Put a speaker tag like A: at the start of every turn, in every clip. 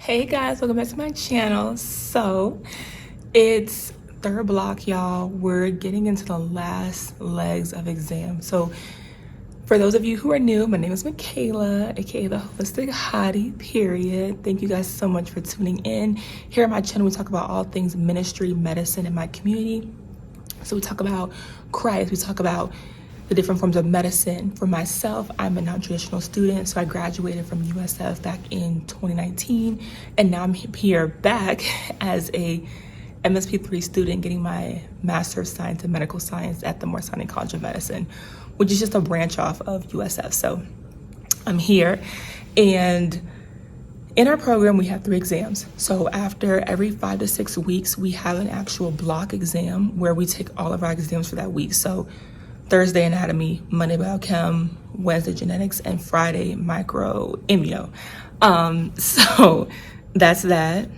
A: Hey guys, welcome back to my channel. So it's third block, y'all. We're getting into the last legs of exam. So for those of you who are new, my name is Mikayla, aka the Holistic Hottiee, period. Thank you guys so much for tuning in. Here on my channel, we talk about all things ministry, medicine, in my community. So we talk about Christ, we talk about the different forms of medicine. For myself, I'm a non-traditional student, so I graduated from USF back in 2019, and now I'm here back as a MSP3 student getting my Master of Science in Medical Science at the Morsani College of Medicine, which is just a branch off of USF. So I'm here, and in our program, we have 3 exams. So after every 5 to 6 weeks, we have an actual block exam where we take all of our exams for that week. So Thursday anatomy, Monday biochem, Wednesday genetics, and Friday micro immuno. So that's that.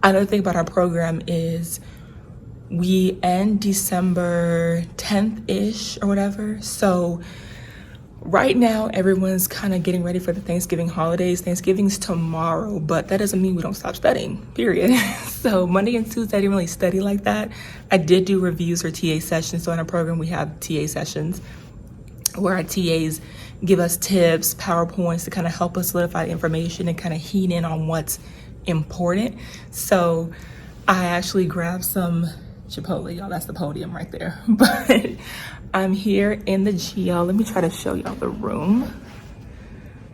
A: Another thing about our program is we end December 10th-ish or whatever. So right now, everyone's kind of getting ready for the Thanksgiving holidays. Thanksgiving's tomorrow, but that doesn't mean we don't stop studying, period. So Monday and Tuesday, I didn't really study like that. I did do reviews or TA sessions. So in our program, we have TA sessions where our TAs give us tips, PowerPoints to kind of help us solidify information and kind of hone in on what's important. So I actually grabbed some Chipotle, y'all, that's the podium right there. But I'm here in the GL. Let me try to show y'all the room.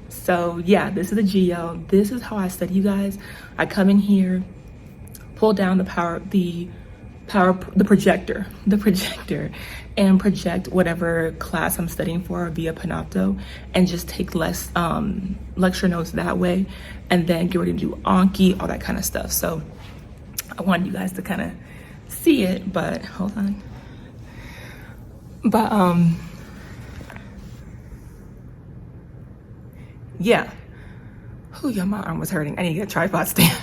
A: So yeah, this is the GL. This is how I study, you guys. I come in here, pull down the projector, and project whatever class I'm studying for via Panopto, and just take less lecture notes that way, and then get ready to do Anki, all that kind of stuff. So I wanted you guys to kind of see it, but hold on. But yeah. Oh yeah, my arm was hurting. I need to get a tripod stand.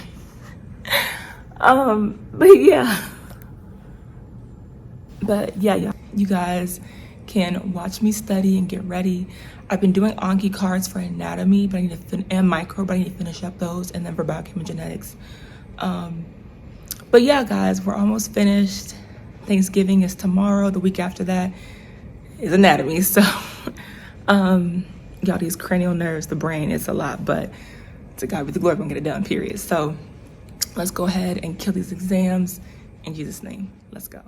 A: But yeah, you guys can watch me study and get ready. I've been doing Anki cards for anatomy, but I need to and micro, but I need to finish up those, and then for biochem and genetics. But yeah, guys, we're almost finished. Thanksgiving is tomorrow. The week after that is anatomy. So, y'all, these cranial nerves, the brain, it's a lot, but to God be the glory, we're gonna get it done, period. So let's go ahead and kill these exams in Jesus' name. Let's go.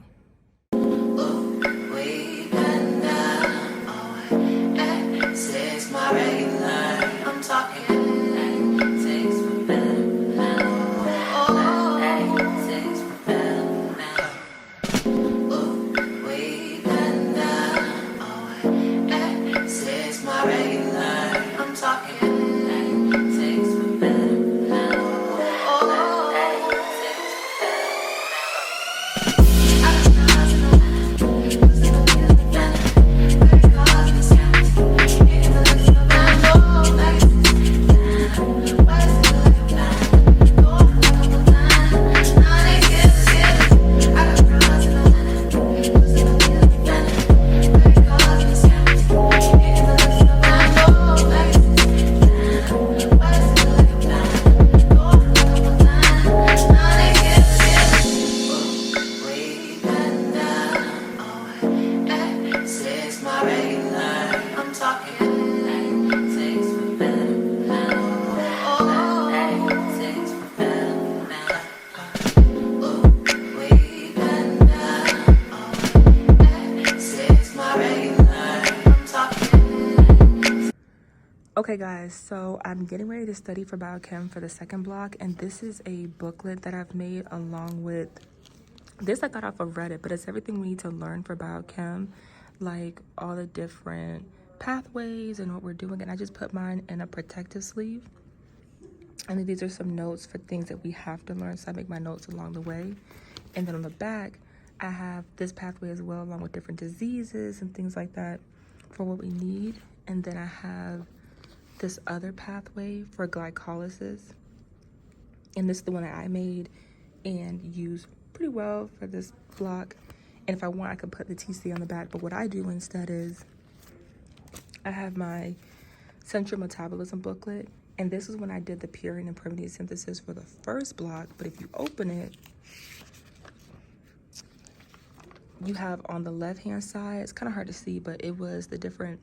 A: Okay guys, so I'm getting ready to study for biochem for the second block, and this is a booklet that I've made along with this. I got off of Reddit, but it's everything we need to learn for biochem, like all the different pathways and what we're doing. And I just put mine in a protective sleeve, and then these are some notes for things that we have to learn, so I make my notes along the way. And then on the back, I have this pathway as well, along with different diseases and things like that for what we need. And then I have this other pathway for glycolysis, and this is the one that I made and use pretty well for this block. And if I want, I could put the TC on the back, but what I do instead is I have my central metabolism booklet, And this is when I did the purine and pyrimidine synthesis for the first block. But if you open it, you have on the left-hand side, it's kind of hard to see, but it was the different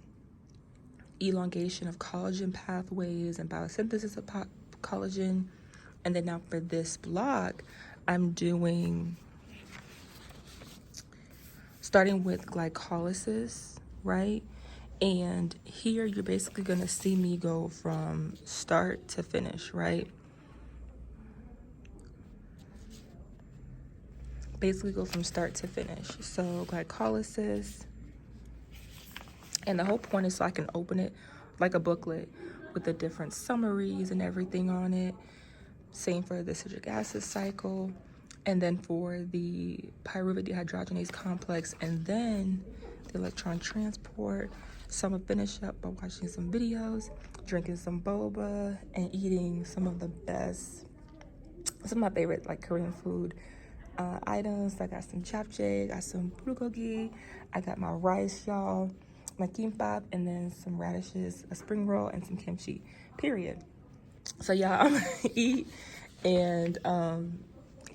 A: elongation of collagen pathways and biosynthesis of collagen. And then now for this block, I'm doing, starting with glycolysis, right? And here you're basically gonna see me go from start to finish, right? Basically go from start to finish. So glycolysis, and the whole point is so I can open it like a booklet with the different summaries and everything on it. Same for the citric acid cycle, and then for the pyruvate dehydrogenase complex, and then the electron transport. So I'm gonna finish up by watching some videos, drinking some boba, and eating some of my favorite like Korean food items. I got some japchae, got some bulgogi, I got my rice, y'all, my kimbap, and then some radishes, a spring roll, and some kimchi, period. So yeah, I'm gonna eat and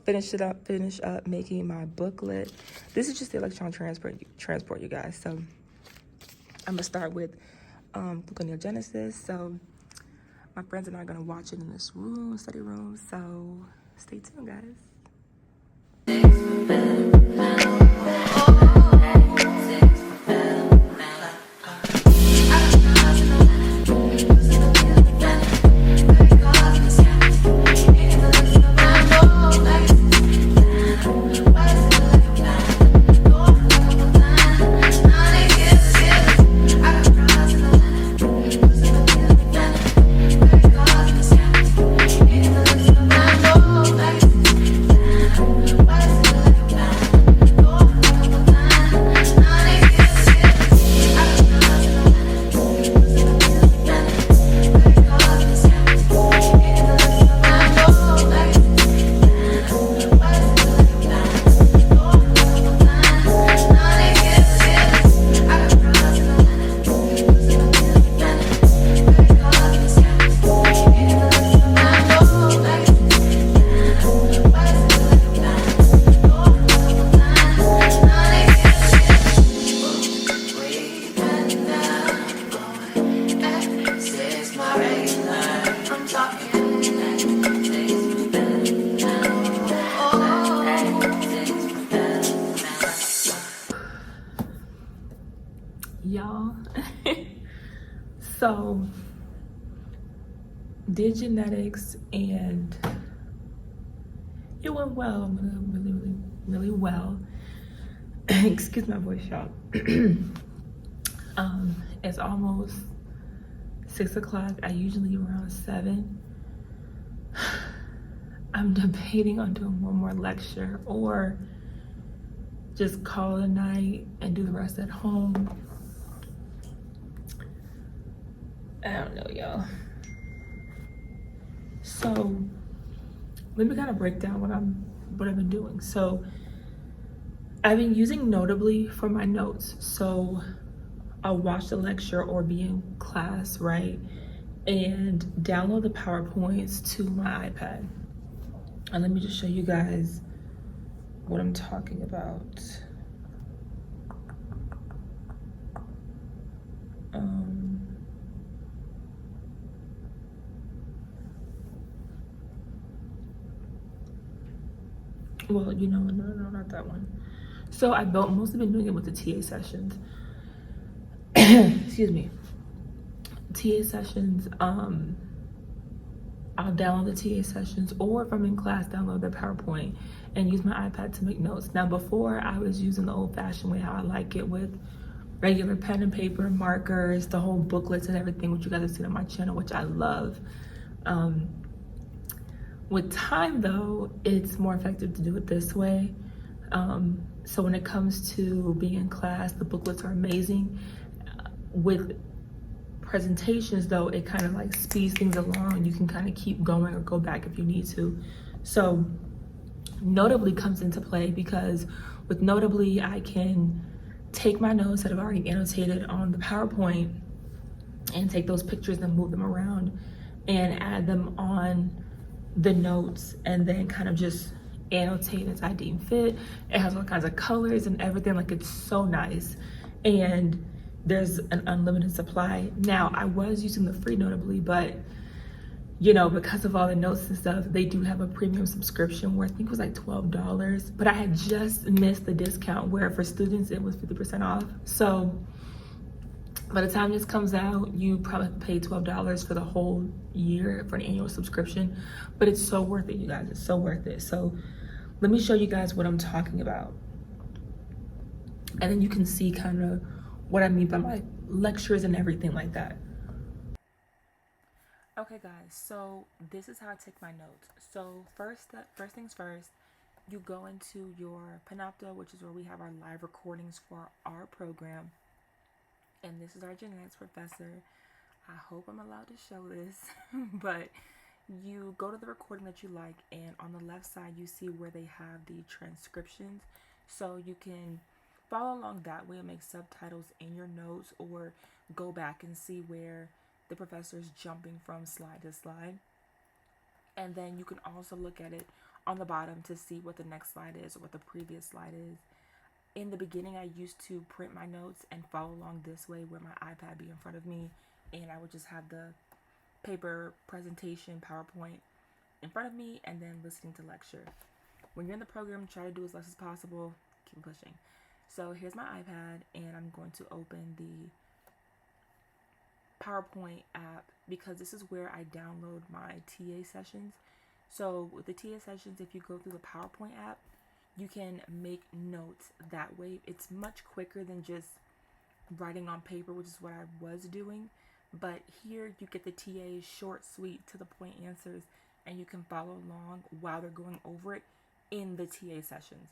A: finish up making my booklet. This is just the electron transport, you guys. So I'm gonna start with gluconeogenesis. So my friends and I are gonna watch it in this room, study room. So stay tuned, guys. Y'all, so did genetics and it went well, really well. Excuse my voice, y'all. It's almost 6 o'clock. I usually leave around 7. I'm debating on doing one more lecture or just call it a night and do the rest at home. I don't know, y'all. So let me kind of break down what I've been doing. So I've been using Notably for my notes. So I'll watch the lecture or be in class, right? And download the PowerPoints to my iPad. And let me just show you guys what I'm talking about. Well, you know, no, not that one. So I've mostly been doing it with the TA sessions. Excuse me. TA sessions, I'll download the TA sessions, or if I'm in class, download the PowerPoint and use my iPad to make notes. Now, before I was using the old-fashioned way, how I like it, with regular pen and paper, markers, the whole booklets and everything, which you guys have seen on my channel, which I love. With time, though, it's more effective to do it this way. So when it comes to being in class, the booklets are amazing. With presentations, though, it kind of like speeds things along. You can kind of keep going or go back if you need to. So Notably comes into play because with Notably, I can take my notes that I've already annotated on the PowerPoint and take those pictures and move them around and add them on the notes and then kind of just annotate as I deem fit. It has all kinds of colors and everything. Like, it's so nice. And there's an unlimited supply. Now, I was using the free Notably, but you know, because of all the notes and stuff, they do have a premium subscription where I think it was like $12, but I had just missed the discount where for students it was 50% off. So by the time this comes out, you probably pay $12 for the whole year for an annual subscription, but it's so worth it, you guys. It's so worth it. So let me show you guys what I'm talking about. And then you can see kind of what I mean by my lectures and everything like that. Okay guys, so this is how I take my notes. So first things first, you go into your Panopto, which is where we have our live recordings for our program. And this is our genetics professor. I hope I'm allowed to show this, but you go to the recording that you like, and on the left side you see where they have the transcriptions, so you can follow along that way and make subtitles in your notes, or go back and see where the professor is jumping from slide to slide. And then you can also look at it on the bottom to see what the next slide is or what the previous slide is. In the beginning, I used to print my notes and follow along this way where my iPad be in front of me, and I would just have the paper presentation PowerPoint in front of me and then listening to lecture. When you're in the program, try to do as less as possible. Keep pushing. So here's my iPad, and I'm going to open the PowerPoint app because this is where I download my TA sessions. So with the TA sessions, if you go through the PowerPoint app, you can make notes that way. It's much quicker than just writing on paper, which is what I was doing. But here you get the TA's short, sweet, to the point answers, and you can follow along while they're going over it in the TA sessions.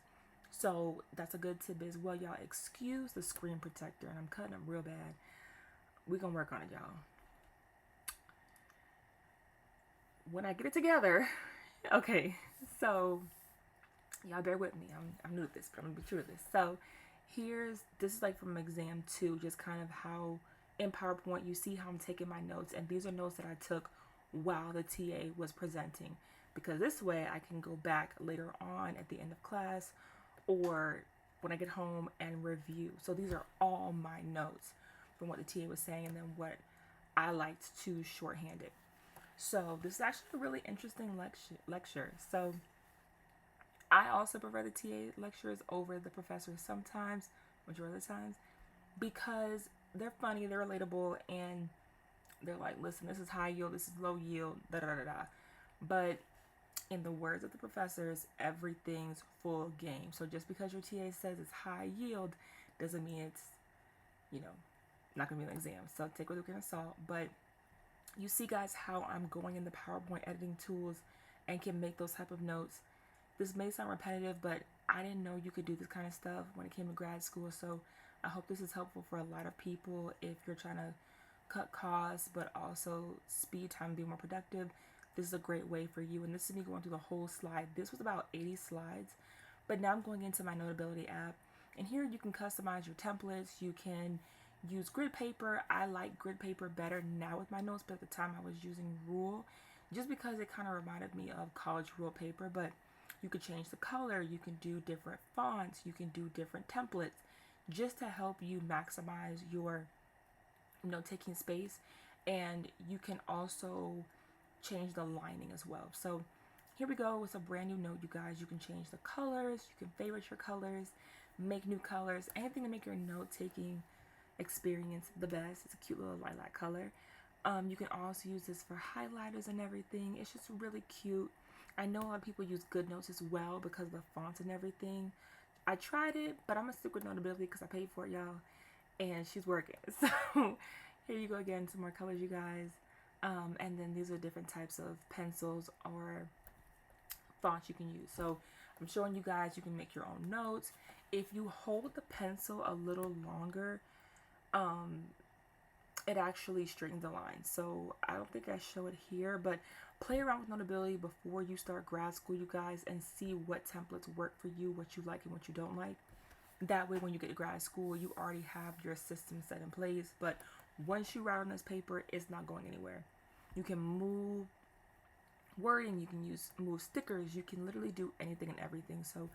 A: So that's a good tip as well, y'all. Excuse the screen protector, and I'm cutting up real bad. We're gonna work on it, y'all. When I get it together, okay, so y'all bear with me. I'm new at this, but I'm gonna be true to this. So this is like from exam 2, just kind of how in PowerPoint you see how I'm taking my notes, and these are notes that I took while the TA was presenting, because this way I can go back later on at the end of class or when I get home and review. So these are all my notes from what the TA was saying and then what I liked to shorthand it. So this is actually a really interesting lecture. So I also prefer the TA lectures over the professors sometimes, majority of the times, because they're funny, they're relatable, and they're like, listen, this is high yield, this is low yield, da da da da. But in the words of the professors, everything's full game. So just because your TA says it's high yield doesn't mean it's, not gonna be an exam. So take it with a grain of salt. But you see, guys, how I'm going in the PowerPoint editing tools and can make those type of notes. This may sound repetitive, but I didn't know you could do this kind of stuff when it came to grad school. So I hope this is helpful for a lot of people if you're trying to cut costs, but also speed time, be more productive. This is a great way for you. And this is me going through the whole slide. This was about 80 slides, but now I'm going into my Notability app. And here you can customize your templates. You can use grid paper. I like grid paper better now with my notes, but at the time I was using rule just because it kind of reminded me of college rule paper. But you could change the color, you can do different fonts, you can do different templates just to help you maximize your note-taking space. And you can also change the lining as well. So here we go with a brand new note, you guys. You can change the colors, you can favorite your colors, make new colors, anything to make your note-taking experience the best. It's a cute little lilac color. You can also use this for highlighters and everything. It's just really cute. I know a lot of people use GoodNotes as well because of the fonts and everything. I tried it, but I'm gonna stick with Notability because I paid for it, y'all, and she's working. So here you go again, some more colors, you guys. And then these are different types of pencils or fonts you can use. So I'm showing you guys you can make your own notes. If you hold the pencil a little longer, it actually straightens the line. So I don't think I show it here, but play around with Notability before you start grad school, you guys, and see what templates work for you, what you like and what you don't like. That way when you get to grad school, you already have your system set in place. But once you write on this paper, it's not going anywhere. You can move wording, you can move stickers, you can literally do anything and everything. So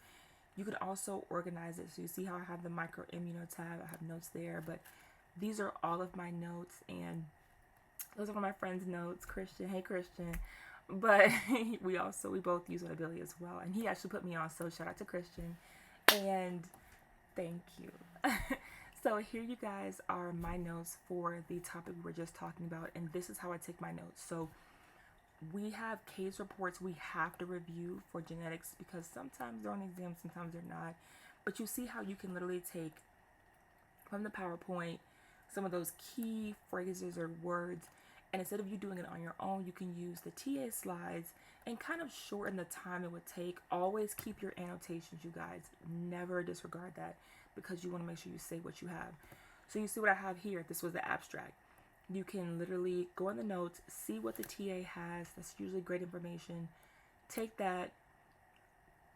A: you could also organize it. So you see how I have the micro immuno tab, I have notes there, but these are all of my notes, and those are one of my friend's notes, Christian. Hey Christian. But we both use Notability as well, and he actually put me on, so shout out to Christian, and thank you. So here you guys are my notes for the topic we're just talking about, and this is how I take my notes. So we have case reports we have to review for genetics because sometimes they're on exam, sometimes they're not. But you see how you can literally take from the PowerPoint some of those key phrases or words, and instead of you doing it on your own, you can use the TA slides and kind of shorten the time it would take. Always keep your annotations, you guys. Never disregard that, because you want to make sure you say what you have. So you see what I have here. This was the abstract. You can literally go in the notes, see what the TA has. That's usually great information. Take that,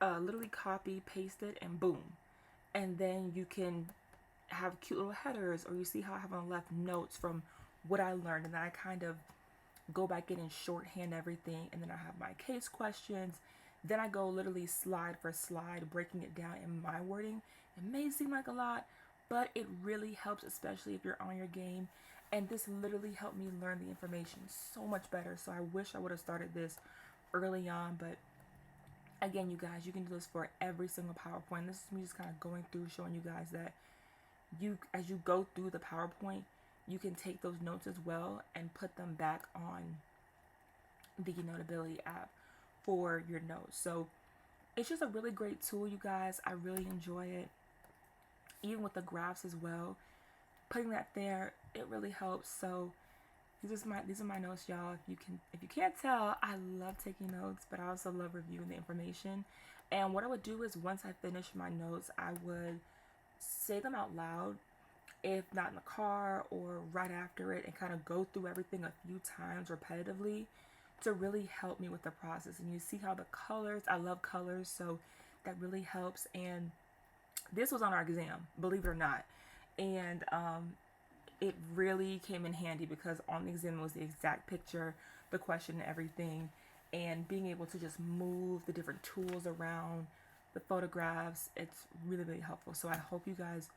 A: literally copy, paste it, and boom. And then you can have cute little headers, or you see how I have on the left notes from what I learned, and then I kind of go back in and shorthand everything, and then I have my case questions. Then I go literally slide for slide, breaking it down in my wording. It may seem like a lot, but it really helps, especially if you're on your game. And this literally helped me learn the information so much better. So I wish I would have started this early on, but again, you guys, you can do this for every single PowerPoint. This is me just kind of going through, showing you guys that as you go through the PowerPoint, you can take those notes as well and put them back on the Notability app for your notes. So it's just a really great tool, you guys. I really enjoy it. Even with the graphs as well, putting that there, it really helps. So these are my notes, y'all. If you can't tell, I love taking notes, but I also love reviewing the information. And what I would do is, once I finish my notes, I would say them out loud, if not in the car or right after it, and kind of go through everything a few times repetitively to really help me with the process. And you see how the colors, I love colors, so that really helps. And this was on our exam, believe it or not. And it really came in handy because on the exam was the exact picture, the question and everything, and being able to just move the different tools around, the photographs, it's really, really helpful. So I hope you guys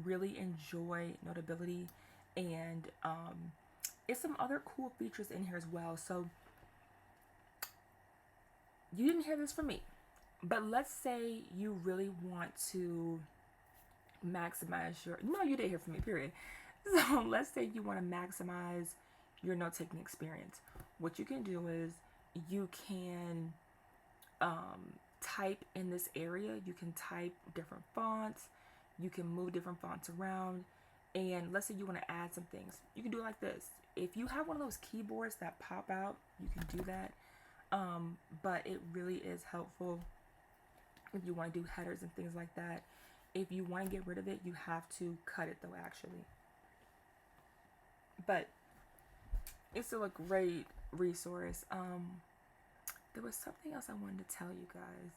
A: really enjoy Notability, and it's some other cool features in here as well. So you didn't hear this from me, but let's say you really want to maximize no, you did hear from me, period. So let's say you want to maximize your note-taking experience. What you can do is you can type in this area. You can type different fonts. You can move different fonts around. And let's say you want to add some things. You can do it like this. If you have one of those keyboards that pop out, you can do that. But it really is helpful if you want to do headers and things like that. If you want to get rid of it, you have to cut it though, actually. But it's still a great resource. There was something else I wanted to tell you guys.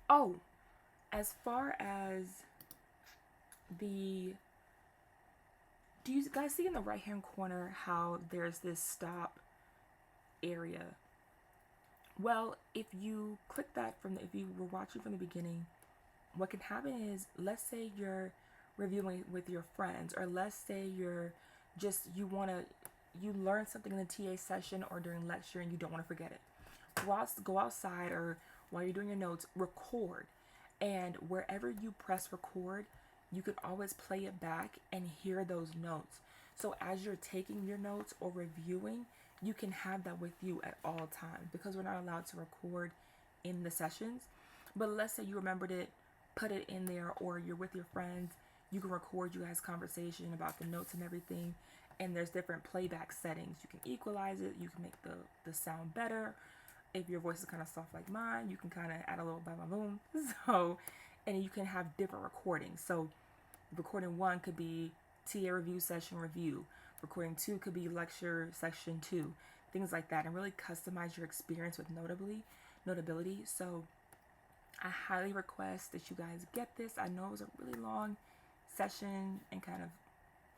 A: Oh, as far as do you guys see in the right hand corner how there's this stop area? Well, if you click that if you were watching from the beginning, what can happen is, let's say you're reviewing with your friends, or let's say you learn something in the TA session or during lecture and you don't want to forget it. Go outside, or while you're doing your notes, record. And wherever you press record, you can always play it back and hear those notes. So as you're taking your notes or reviewing, you can have that with you at all times, because we're not allowed to record in the sessions. But let's say you remembered it, put it in there, or you're with your friends, you can record you guys' conversation about the notes and everything. And there's different playback settings. You can equalize it, you can make the sound better. If your voice is kind of soft like mine, you can kind of add a little boom. So, and you can have different recordings. So recording 1 could be TA review session review. Recording 2 could be lecture section 2. Things like that, and really customize your experience with Notability. So I highly request that you guys get this. I know it was a really long session and kind of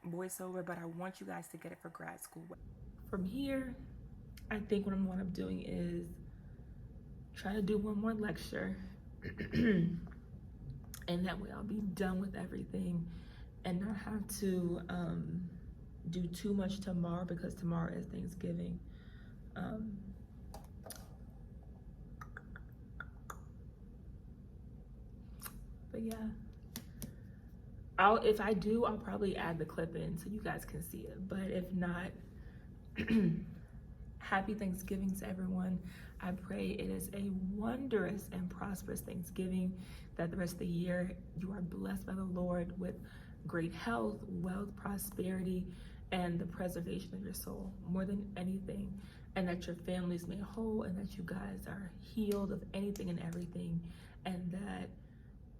A: voiceover, but I want you guys to get it for grad school. From here, I think what I'm going to end up doing is try to do one more lecture. And that way I'll be done with everything and not have to do too much tomorrow, because tomorrow is Thanksgiving. But yeah, if I do, I'll probably add the clip in so you guys can see it. But if not, happy Thanksgiving to everyone. I pray it is a wondrous and prosperous Thanksgiving, that the rest of the year you are blessed by the Lord with great health, wealth, prosperity, and the preservation of your soul more than anything, and that your families made whole, and that you guys are healed of anything and everything, and that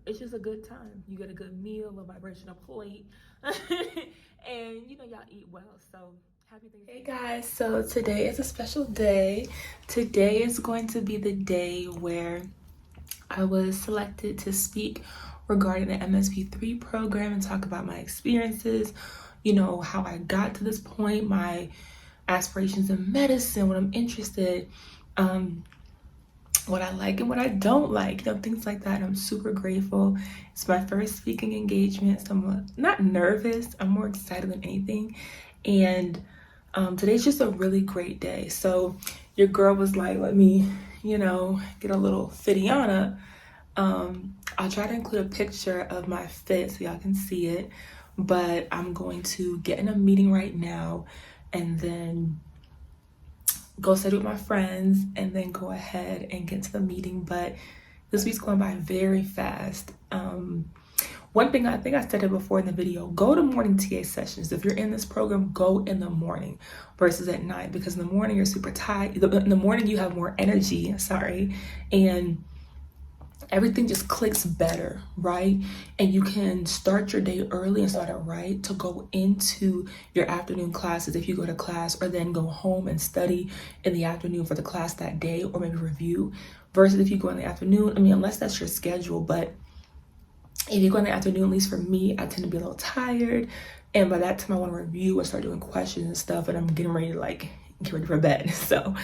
A: it's just a good time. You get a good meal, a vibrational plate, and you know, y'all eat well. So happy Thanksgiving. Hey guys, so today is a special day. Today is going to be the day where I was selected to speak regarding the MSP3 program and talk about my experiences, you know, how I got to this point, my aspirations in medicine, what I'm interested, what I like and what I don't like, you know, things like that. I'm super grateful. It's my first speaking engagement, so I'm not nervous. I'm more excited than anything. And today's just a really great day. So your girl was like, let me, you know, get a little fittiana. I'll try to include a picture of my fit so y'all can see it, but I'm going to get in a meeting right now and then go study with my friends and then go ahead and get to the meeting. But this week's going by very fast. One thing, I think I said it before in the video, go to morning TA sessions. If you're in this program, go in the morning versus at night, because in the morning you're super tired. In the morning you have more energy, and everything just clicks better, right? And you can start your day early and start it right to go into your afternoon classes if you go to class, or then go home and study in the afternoon for the class that day, or maybe review, versus if you go in the afternoon, I mean, unless that's your schedule. But if you go in the afternoon, at least for me, I tend to be a little tired, and by that time I want to review or start doing questions and stuff, and I'm getting ready to like get ready for bed. So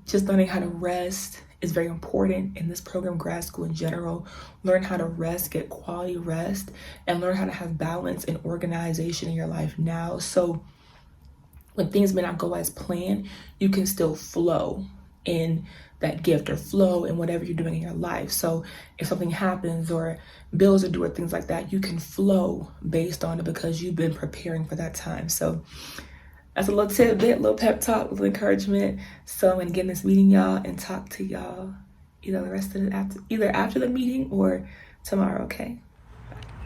A: just learning how to rest is very important in this program, grad school in general. Learn how to rest, get quality rest, and learn how to have balance and organization in your life now. So when things may not go as planned, you can still flow in that gift, or flow in whatever you're doing in your life. So if something happens or bills are due or things like that, you can flow based on it because you've been preparing for that time. So that's a little tidbit, a little pep talk, a little encouragement. So I'm gonna get in this meeting, y'all, and talk to y'all either after the meeting or tomorrow, okay?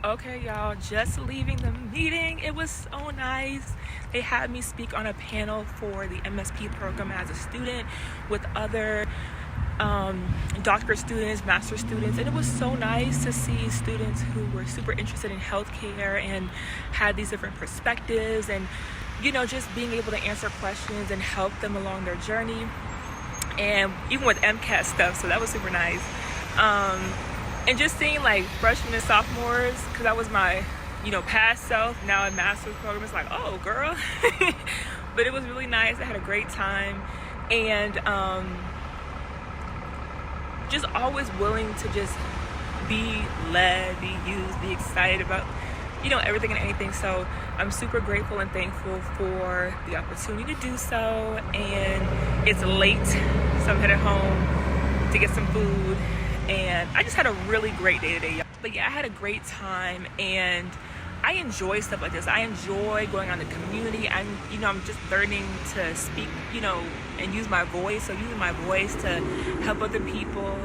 A: Okay, y'all, just leaving the meeting. It was so nice. They had me speak on a panel for the MSP program as a student with other doctorate students, master students, and it was so nice to see students who were super interested in healthcare and had these different perspectives, and you know, just being able to answer questions and help them along their journey, and even with MCAT stuff, so that was super nice. And just seeing like freshmen and sophomores, because that was my, you know, past self, now in master's program, it's like, oh girl. But it was really nice. I had a great time, and just always willing to just be led, be used, be excited about, you know, everything and anything. So I'm super grateful and thankful for the opportunity to do so. And it's late, so I'm headed home to get some food. And I just had a really great day today, y'all. But yeah, I had a great time, and I enjoy stuff like this. I enjoy going on the community. I'm just learning to speak, you know, and use my voice. So using my voice to help other people.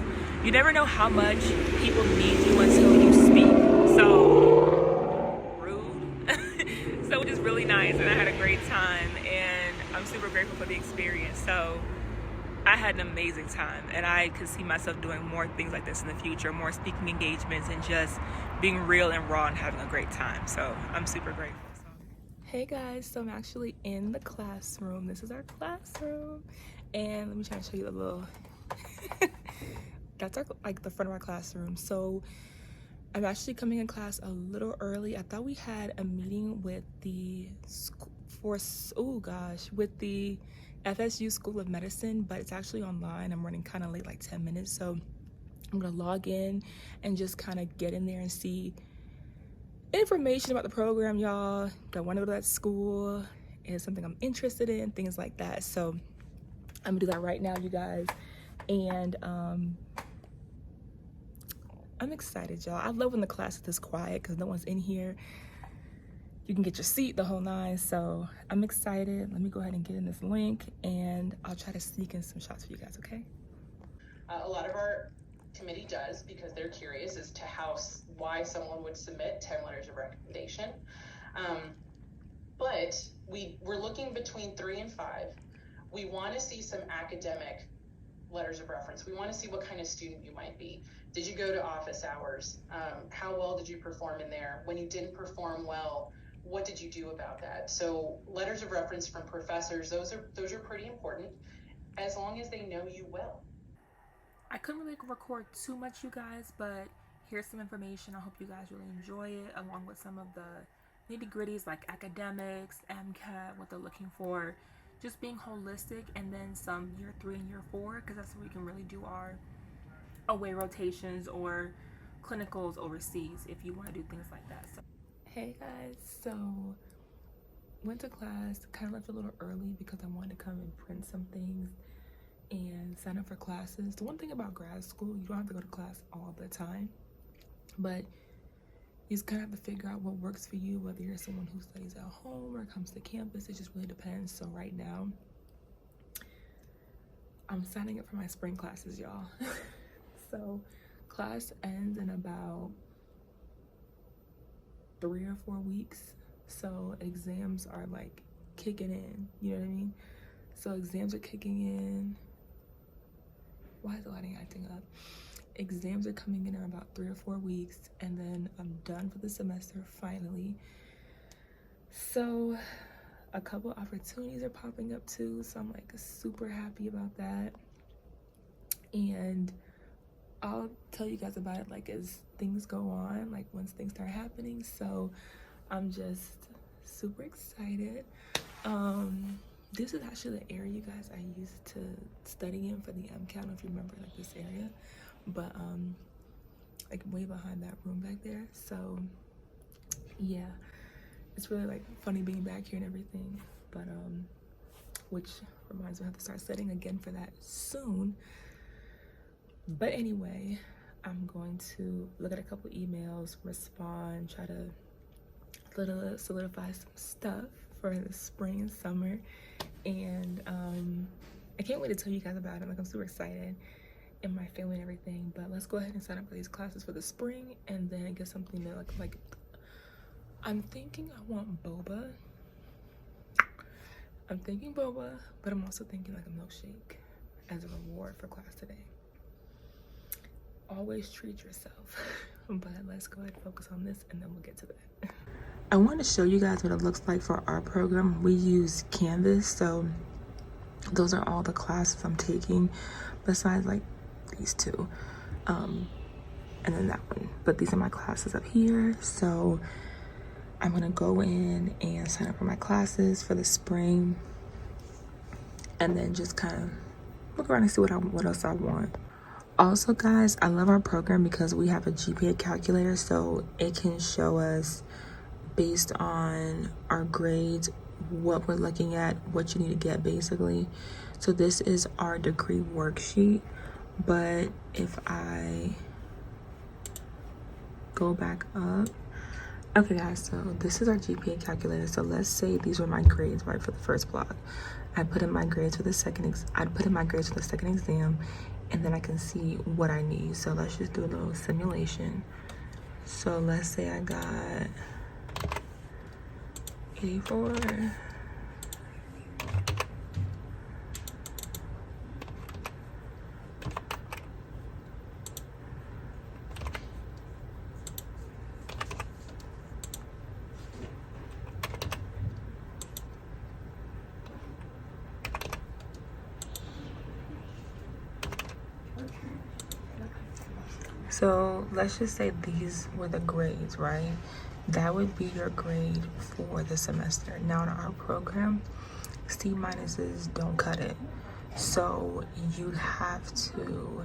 A: You never know how much people need you until you speak. So rude. So it is really nice, and I had a great time, and I'm super grateful for the experience. So I had an amazing time, and I could see myself doing more things like this in the future, more speaking engagements, and just being real and raw and having a great time. So I'm super grateful. Hey guys, so I'm actually in the classroom. This is our classroom, and let me try to show you the little that's our, like the front of our classroom. So I'm actually coming in class a little early. I thought we had a meeting with the with the FSU School of Medicine, but it's actually online. I'm running kind of late, like 10 minutes. So I'm gonna log in and just kind of get in there and see information about the program, y'all. Do I want to go to that school? Is something I'm interested in? Things like that. So I'm gonna do that right now, you guys. And I'm excited, y'all. I love when the class is this quiet because no one's in here. You can get your seat, the whole nine. So I'm excited. Let me go ahead and get in this link and I'll try to sneak in some shots for you guys, okay?
B: A lot of our committee does, because they're curious as to why someone would submit 10 letters of recommendation. But we're looking between 3 and 5. We want to see some academic letters of reference. We want to see what kind of student you might be. Did you go to office hours? How well did you perform in there? When you didn't perform well, what did you do about that? So letters of reference from professors, those are pretty important, as long as they know you well.
A: I couldn't really record too much, you guys, but here's some information. I hope you guys really enjoy it, along with some of the nitty-gritties like academics, MCAT, what they're looking for, just being holistic, and then some year 3 and year 4, because that's where we can really do our away rotations or clinicals overseas if you want to do things like that. So hey guys, so went to class, kind of left a little early because I wanted to come and print some things and sign up for classes. The one thing about grad school, you don't have to go to class all the time, but you just kind of have to figure out what works for you, whether you're someone who studies at home or comes to campus. It just really depends. So right now, I'm signing up for my spring classes, y'all. So class ends in about 3 or 4 weeks. So exams are like kicking in, you know what I mean? So exams are kicking in. Why is the lighting acting up? Exams are coming in about 3 or 4 weeks, and then I'm done for the semester finally. So a couple opportunities are popping up too, so I'm like super happy about that. And I'll tell you guys about it like as things go on, like once things start happening. So I'm just super excited. This is actually the area, you guys, I used to study in for the MCAT. I don't know if you remember like this area, but like way behind that room back there. So yeah, it's really like funny being back here and everything, but which reminds me I have to start studying again for that soon. But anyway, I'm going to look at a couple emails, respond, try to solidify some stuff for the spring and summer. And I can't wait to tell you guys about it. Like, I'm super excited, and my family and everything. But let's go ahead and sign up for these classes for the spring, and then get something to like I'm thinking I want boba. I'm thinking boba, but I'm also thinking like a milkshake as a reward for class today. Always treat yourself. But let's go ahead and focus on this, and then we'll get to that. I want to show you guys what it looks like for our program. We use Canvas, so those are all the classes I'm taking besides like these two, and then that one. But these are my classes up here. So I'm gonna go in and sign up for my classes for the spring, and then just kind of look around and see what else I want. Also, guys, I love our program because we have a GPA calculator, so it can show us based on our grades what we're looking at, what you need to get basically. So this is our degree worksheet, but if I go back up, okay guys, so this is our GPA calculator. So let's say these were my grades, right, for the first block. I put in my grades for the second exam, and then I can see what I need. So let's just do a little simulation. So let's say I got 84. So let's just say these were the grades, right? That would be your grade for the semester. Now in our program, C minuses don't cut it. So you'd have to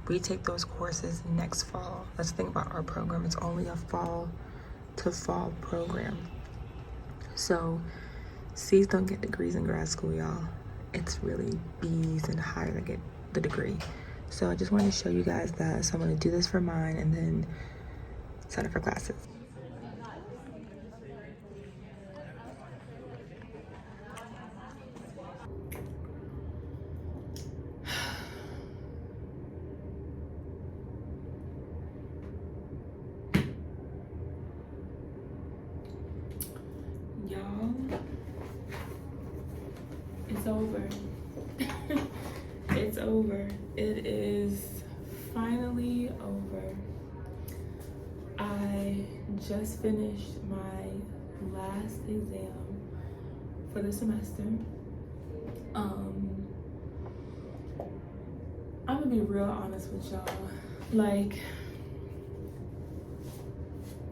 A: retake those courses next fall. Let's think about our program. It's only a fall to fall program. So C's don't get degrees in grad school, y'all. It's really B's and higher that get the degree. So I just wanted to show you guys that. So I'm going to do this for mine and then sign up for classes. Y'all, it's over. It's over. It is finally over. I just finished my last exam for the semester. I'm gonna be real honest with y'all. Like,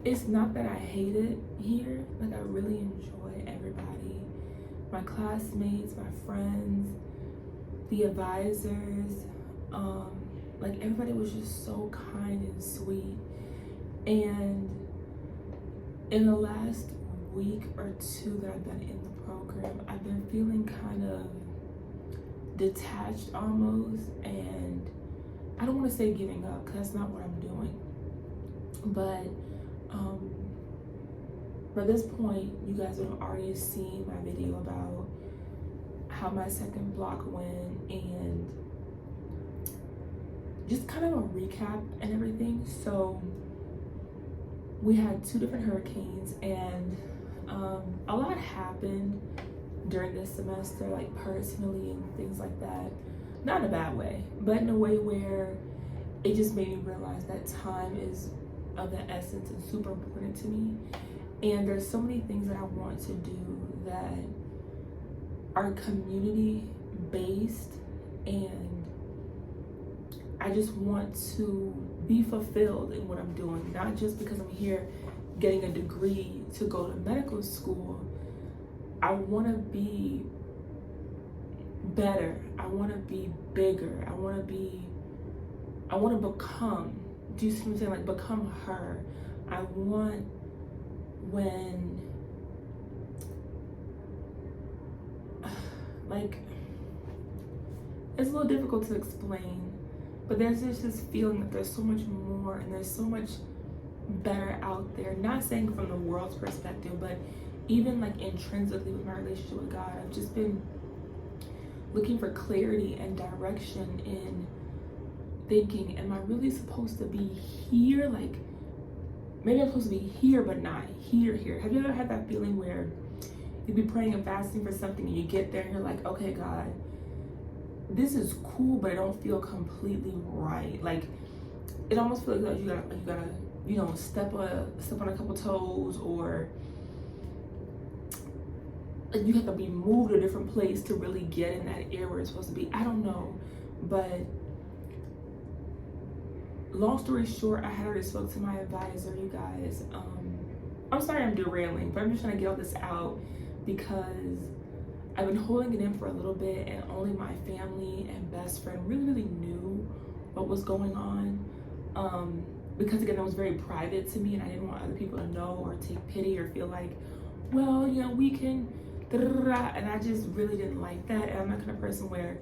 A: it's not that I hate it here. Like, I really enjoy everybody. My classmates, my friends, the advisors, like everybody was just so kind and sweet. And in the last week or two that I've been in the program, I've been feeling kind of detached almost, and I don't want to say giving up because that's not what I'm doing. But by this point, you guys have already seen my video about how my second block went and just kind of a recap and everything. So we had 2 different hurricanes, and a lot happened during this semester, like personally and things like that. Not in a bad way, but in a way where it just made me realize that time is of the essence and super important to me. And there's so many things that I want to do that are community based, and I just want to be fulfilled in what I'm doing, not just because I'm here getting a degree to go to medical school. I want to be better. I want to be bigger. I want to become, do you see what I'm saying? Like, become her. I want when, like, it's a little difficult to explain, but there's just this feeling that there's so much more and there's so much better out there. Not saying from the world's perspective, but even like intrinsically with my relationship with God, I've just been looking for clarity and direction in thinking, am I really supposed to be here? Like, maybe I'm supposed to be here, but not here. Have you ever had that feeling where you'd be praying and fasting for something and you get there and you're like, okay, God, this is cool, but it don't feel completely right. Like, it almost feels like you gotta, you know, step on a couple toes, or like you have to be moved to a different place to really get in that area where it's supposed to be. I don't know, but long story short, I had already spoke to my advisor, you guys. I'm sorry I'm derailing, but I'm just trying to get all this out because I've been holding it in for a little bit, and only my family and best friend really knew what was going on. Because again, it was very private to me, and I didn't want other people to know or take pity or feel like, well, you know, we can, and I just really didn't like that. And I'm that kind of person where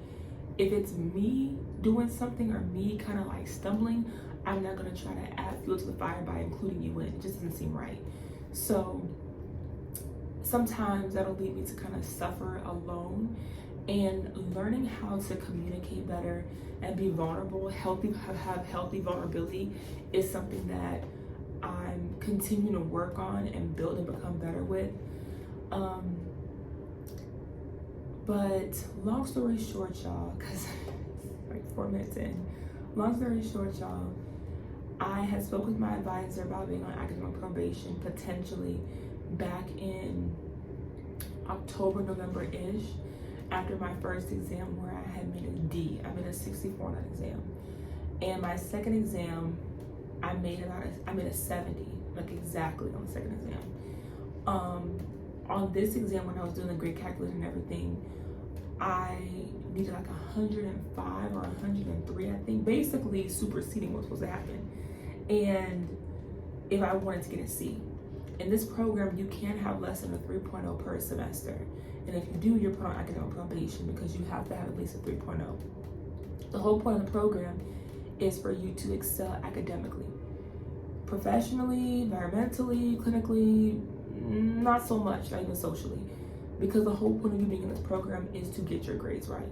A: if it's me doing something or me kind of like stumbling, I'm not gonna try to add fuel to the fire by including you in it. It just doesn't seem right. So sometimes that'll lead me to kind of suffer alone, and learning how to communicate better and be vulnerable, have healthy vulnerability is something that I'm continuing to work on and build and become better with. But long story short, y'all, because like 4 minutes in, long story short, y'all, I had spoke with my advisor about being on academic probation potentially back in October, November-ish, after my first exam where I had made a D. I made a 64 on that exam. And my second exam, I made a 70, like exactly on the second exam. On this exam, when I was doing the grade calculator and everything, I needed like 105 or 103, I think, basically superseding what was supposed to happen. And if I wanted to get a C. In this program, you can't have less than a 3.0 per semester. And if you do, you're put on academic probation because you have to have at least a 3.0. The whole point of the program is for you to excel academically. Professionally, environmentally, clinically, not so much, not even socially. Because the whole point of you being in this program is to get your grades right.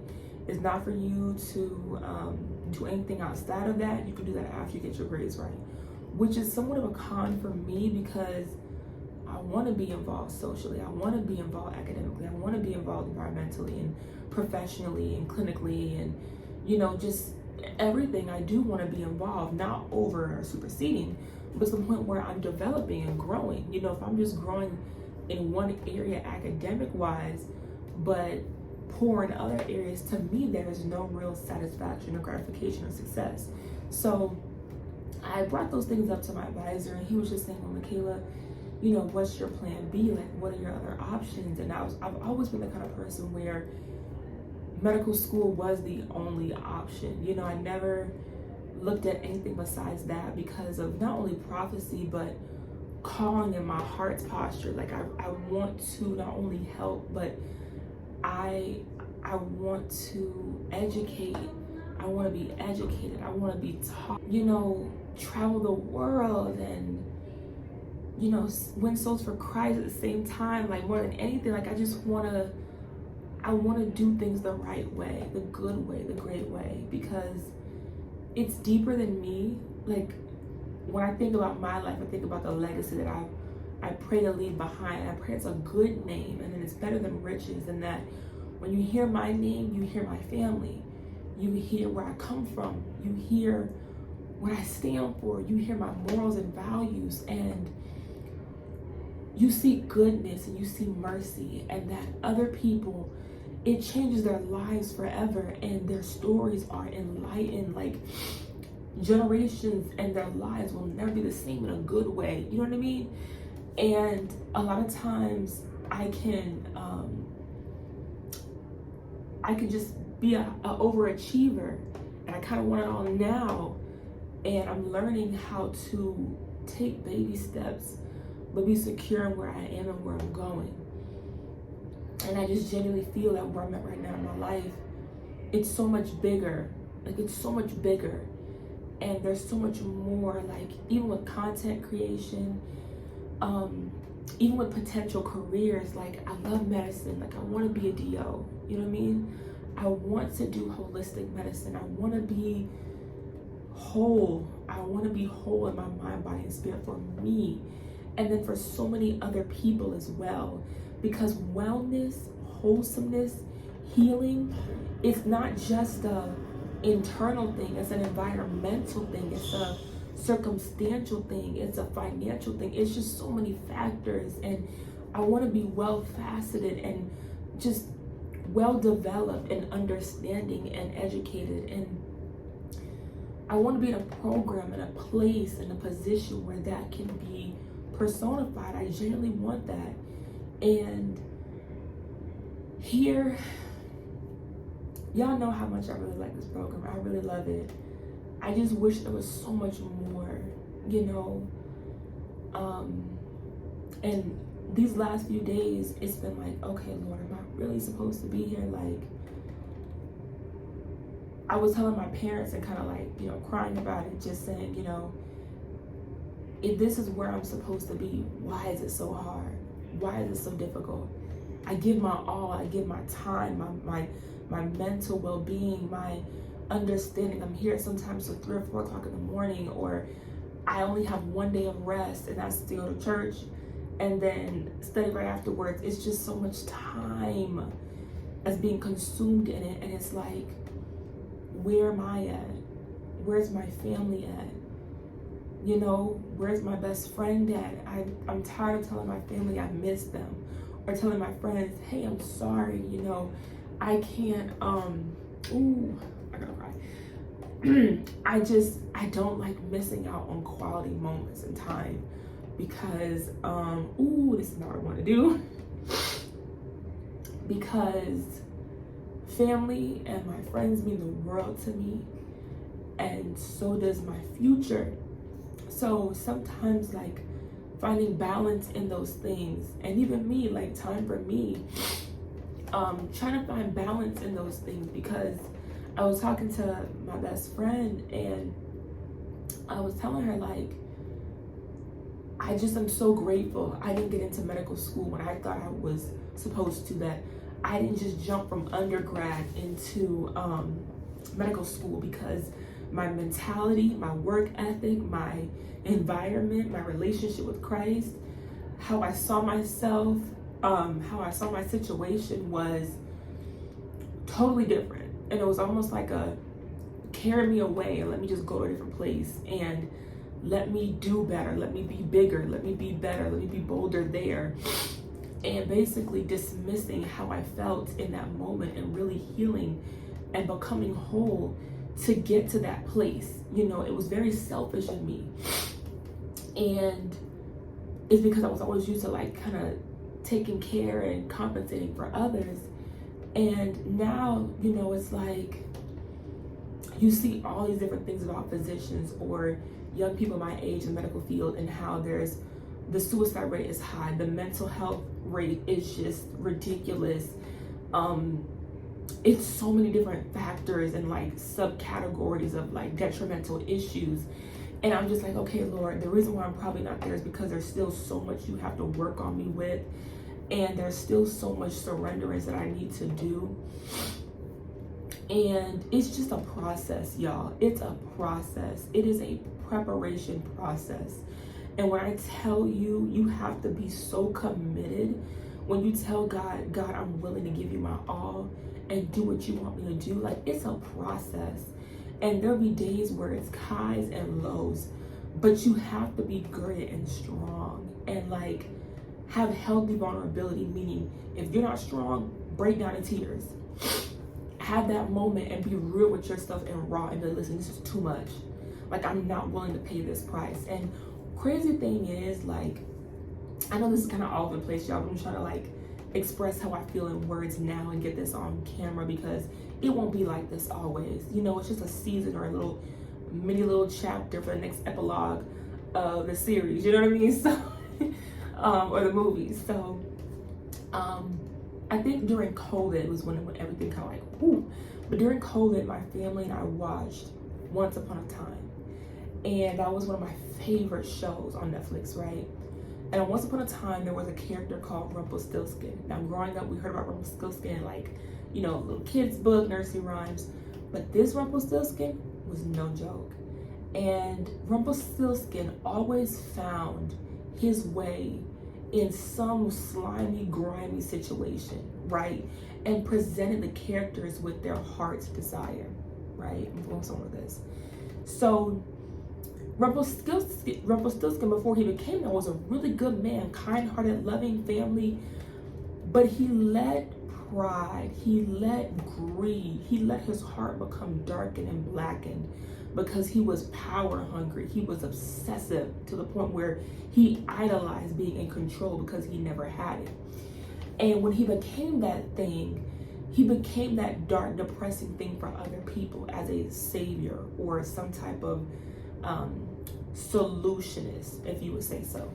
A: It's not for you to do anything outside of that. You can do that after you get your grades right, which is somewhat of a con for me because I want to be involved socially. I want to be involved academically. I want to be involved environmentally and professionally and clinically and, you know, just everything. I do want to be involved, not over or superseding, but to the point where I'm developing and growing. You know, if I'm just growing in one area academic wise, but poor in other areas, to me, there's no real satisfaction or gratification or success. So I brought those things up to my advisor and he was just saying, well, Mikayla, you know, what's your plan B? Like, what are your other options? And I've always been the kind of person where medical school was the only option. You know, I never looked at anything besides that because of not only prophecy, but calling in my heart's posture. Like I want to not only help, but I want to educate. I want to be educated. I want to be taught, you know, travel the world and, you know, win souls for Christ at the same time. Like more than anything, like I want to do things the right way, the good way, the great way, because it's deeper than me. Like when I think about my life, I think about the legacy that I pray to leave behind. I pray it's a good name and then it's better than riches, and that when you hear my name, you hear my family, you hear where I come from, you hear what I stand for, you hear my morals and values, and you see goodness and you see mercy, and that other people, it changes their lives forever and their stories are enlightened. Like generations and their lives will never be the same in a good way. You know what I mean? And a lot of times I can just be a overachiever, and I kind of want it all now. And I'm learning how to take baby steps, but be secure in where I am and where I'm going. And I just genuinely feel that where I'm at right now in my life, it's so much bigger. Like it's so much bigger. And there's so much more, like even with content creation, even with potential careers. Like I love medicine. Like I want to be a DO. You know what I mean? I want to do holistic medicine. I want to be whole. I want to be whole in my mind, body, and spirit for me. And then for so many other people as well. Because wellness, wholesomeness, healing, it's not just a internal thing, it's an environmental thing, it's a circumstantial thing, it's a financial thing. It's just so many factors, and I want to be well faceted and just well developed and understanding and educated, and I want to be in a program, in a place, in a position where that can be personified. I genuinely want that. And here, y'all know how much I really like this program. I really love it. I just wish there was so much more, you know. And these last few days, it's been like, okay, Lord, am I really supposed to be here? Like, I was telling my parents and kind of like, you know, crying about it, just saying, you know, if this is where I'm supposed to be, why is it so hard? Why is it so difficult? I give my all, I give my time, my mental well-being, my understanding. I'm here sometimes till 3 or 4 o'clock in the morning, or I only have one day of rest and that's to go to church and then study right afterwards. It's just so much time that's being consumed in it, and it's like, where am I at? Where's my family at? You know, where's my best friend at? I'm tired of telling my family I miss them, or telling my friends, hey, I'm sorry, you know, I can't, I gotta cry. I don't like missing out on quality moments in time because, ooh, this is not what I want to do. Because family and my friends mean the world to me, and so does my future. So sometimes, like, finding balance in those things, and even me, like, time for me, trying to find balance in those things, because I was talking to my best friend and I was telling her, like, I just am so grateful I didn't get into medical school when I thought I was supposed to, that I didn't just jump from undergrad into medical school, because my mentality, my work ethic, my environment, my relationship with Christ, how I saw myself, how I saw my situation was totally different. And it was almost like a carry me away and let me just go to a different place and let me do better, let me be bigger, let me be better, let me be bolder there. And basically dismissing how I felt in that moment and really healing and becoming whole to get to that place. You know, it was very selfish in me. And it's because I was always used to, like, kind of taking care and compensating for others. And now, you know, it's like you see all these different things about physicians or young people my age in the medical field, and how there's the suicide rate is high, the mental health rate is just ridiculous. It's so many different factors and, like, subcategories of, like, detrimental issues. And I'm just like, okay, Lord, the reason why I'm probably not there is because there's still so much you have to work on me with, and there's still so much surrenderance that I need to do. And it's just a process, y'all. It's a process. It is a preparation process. And when I tell you, you have to be so committed. When you tell God, God, I'm willing to give you my all and do what you want me to do, like, it's a process. And there'll be days where it's highs and lows, but you have to be gritted and strong and, like, have healthy vulnerability, meaning if you're not strong, break down in tears. Have that moment and be real with yourself and raw and be, listen, this is too much. Like, I'm not willing to pay this price. And crazy thing is, like, I know this is kind of all over the place, y'all, but I'm trying to, like, express how I feel in words now and get this on camera, because it won't be like this always. You know, it's just a season or a little little chapter for the next epilogue of the series, you know what I mean? So or the movies. So I think during COVID was when everything kind of like, whoo. But during COVID, my family and I watched Once Upon a Time, and that was one of my favorite shows on Netflix, right? And Once Upon a Time, there was a character called Rumpelstiltskin. Now, growing up, we heard about Rumpelstiltskin, like, you know, little kids' book, nursery rhymes. But this Rumpelstiltskin was no joke. And Rumpelstiltskin always found his way in some slimy, grimy situation, right? And presented the characters with their heart's desire, right? I'm going somewhere with this. So Rumpelstiltskin, before he became that, was a really good man, kind-hearted, loving family, but he let pride, he let greed, he let his heart become darkened and blackened because he was power hungry. He was obsessive to the point where he idolized being in control because he never had it. And when he became that thing, he became that dark, depressing thing for other people as a savior or some type of solutionist, if you would say so.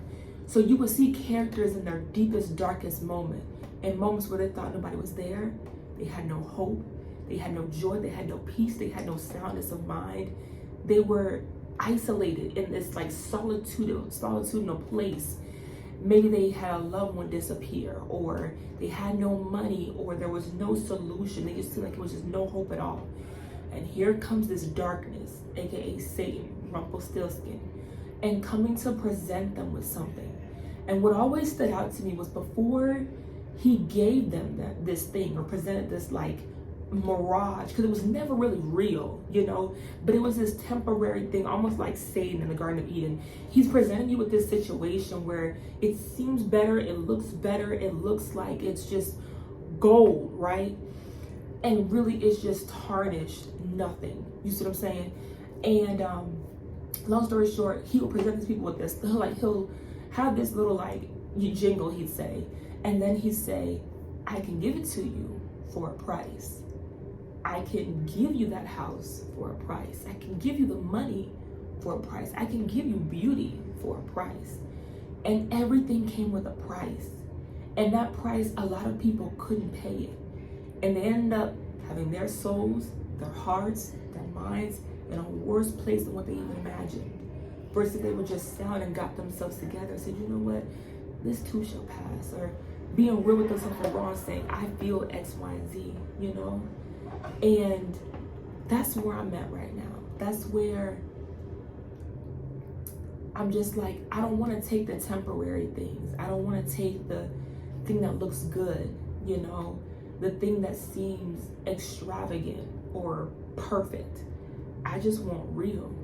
A: So you would see characters in their deepest, darkest moment, in moments where they thought nobody was there. They had no hope, they had no joy, they had no peace, they had no soundness of mind. They were isolated in this, like, solitudinal place. Maybe they had a loved one disappear, or they had no money, or there was no solution. They just seemed like it was just no hope at all. And here comes this darkness, aka Satan, Rumpelstiltskin, and coming to present them with something. And what always stood out to me was before he gave them this thing or presented this, like, mirage, because it was never really real, you know, but it was this temporary thing, almost like Satan in the Garden of Eden. He's presenting you with this situation where it seems better, it looks like it's just gold, right? and really it's just tarnished nothing. You see what I'm saying? And long story short, he will present these people with this. He'll have this little like jingle, he'd say, and then he'd say, I can give it to you for a price. I can give you that house for a price. I can give you the money for a price. I can give you beauty for a price. And everything came with a price. And that price, a lot of people couldn't pay it. And they ended up having their souls, their hearts, their minds in a worse place than what they even imagined. Versus they were just sound and got themselves together and said, you know what, this too shall pass. Or being real with themselves for wrong, saying, I feel X, Y, and Z, you know? And that's where I'm at right now. That's where I'm just like, I don't want to take the temporary things. I don't want to take the thing that looks good, you know, the thing that seems extravagant or perfect. I just want real.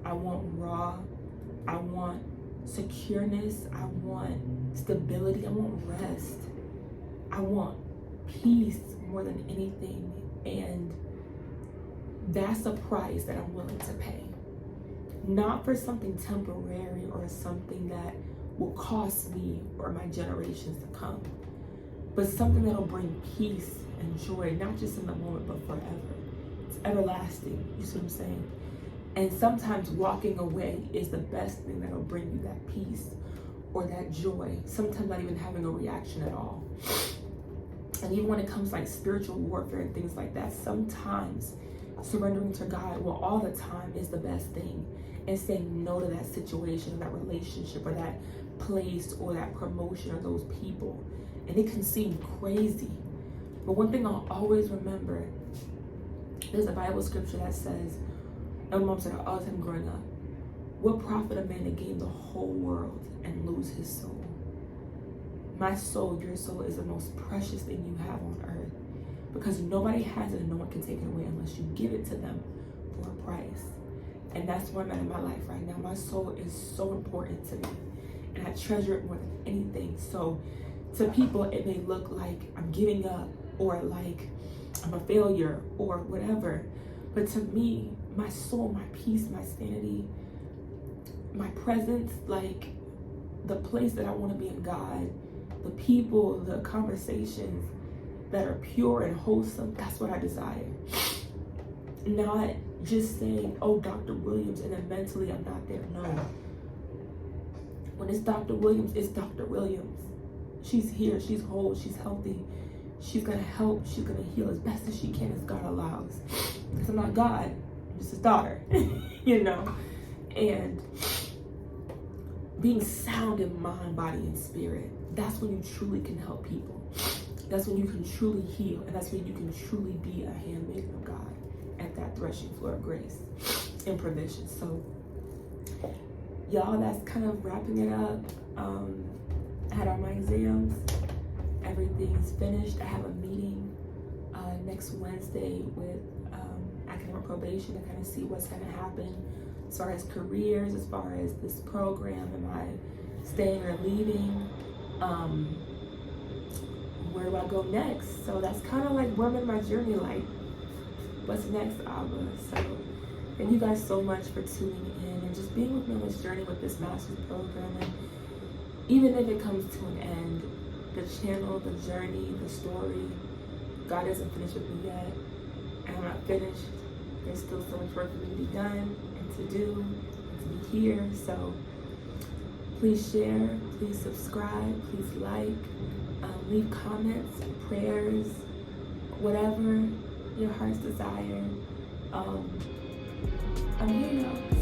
A: I want raw. I want secureness. I want stability. I want rest. I want peace more than anything. And that's a price that I'm willing to pay. Not for something temporary or something that will cost me or my generations to come, but something that'll bring peace and joy, not just in the moment, but forever. It's everlasting, you see what I'm saying? And sometimes walking away is the best thing that'll bring you that peace or that joy, sometimes not even having a reaction at all. And even when it comes to like spiritual warfare and things like that, sometimes surrendering to God, well, all the time is the best thing. And saying no to that situation, that relationship, or that place, or that promotion, or those people. And it can seem crazy. But one thing I'll always remember, there's a Bible scripture that says, and my mom said all the time growing up, what profit a man to gain the whole world and lose his soul? My soul, your soul, is the most precious thing you have on earth. Because nobody has it and no one can take it away unless you give it to them for a price. And that's where I'm at in my life right now. My soul is so important to me. And I treasure it more than anything. So to people, it may look like I'm giving up or like I'm a failure or whatever. But to me, my soul, my peace, my sanity, my presence, like the place that I want to be in God, the people, the conversations that are pure and wholesome, that's what I desire. Not just saying, oh, Dr. Williams, and then mentally I'm not there. No. When it's Dr. Williams, it's Dr. Williams. She's here, she's whole, she's healthy. She's gonna help, she's gonna heal as best as she can, as God allows. Because I'm not God, I'm just his daughter, you know? And being sound in mind, body, and spirit, that's when you truly can help people. That's when you can truly heal, and that's when you can truly be a handmaiden of God at that threshing floor of grace and provision. So, y'all, that's kind of wrapping it up. I had all my exams. Everything's finished. I have a meeting next Wednesday with academic probation to kind of see what's going to happen as far as careers, as far as this program. Am I staying or leaving? Where do I go next? So that's kind of like where I'm in my journey, like what's next, Abba. So thank you guys so much for tuning in and just being with me on this journey with this master's program. And even if it comes to an end, the channel, the journey, the story, God isn't finished with me yet, and I'm not finished. There's still so much work for me to be done and to do and to be here. So please share, please subscribe, please like, leave comments, prayers, whatever your heart's desire. I'm here now.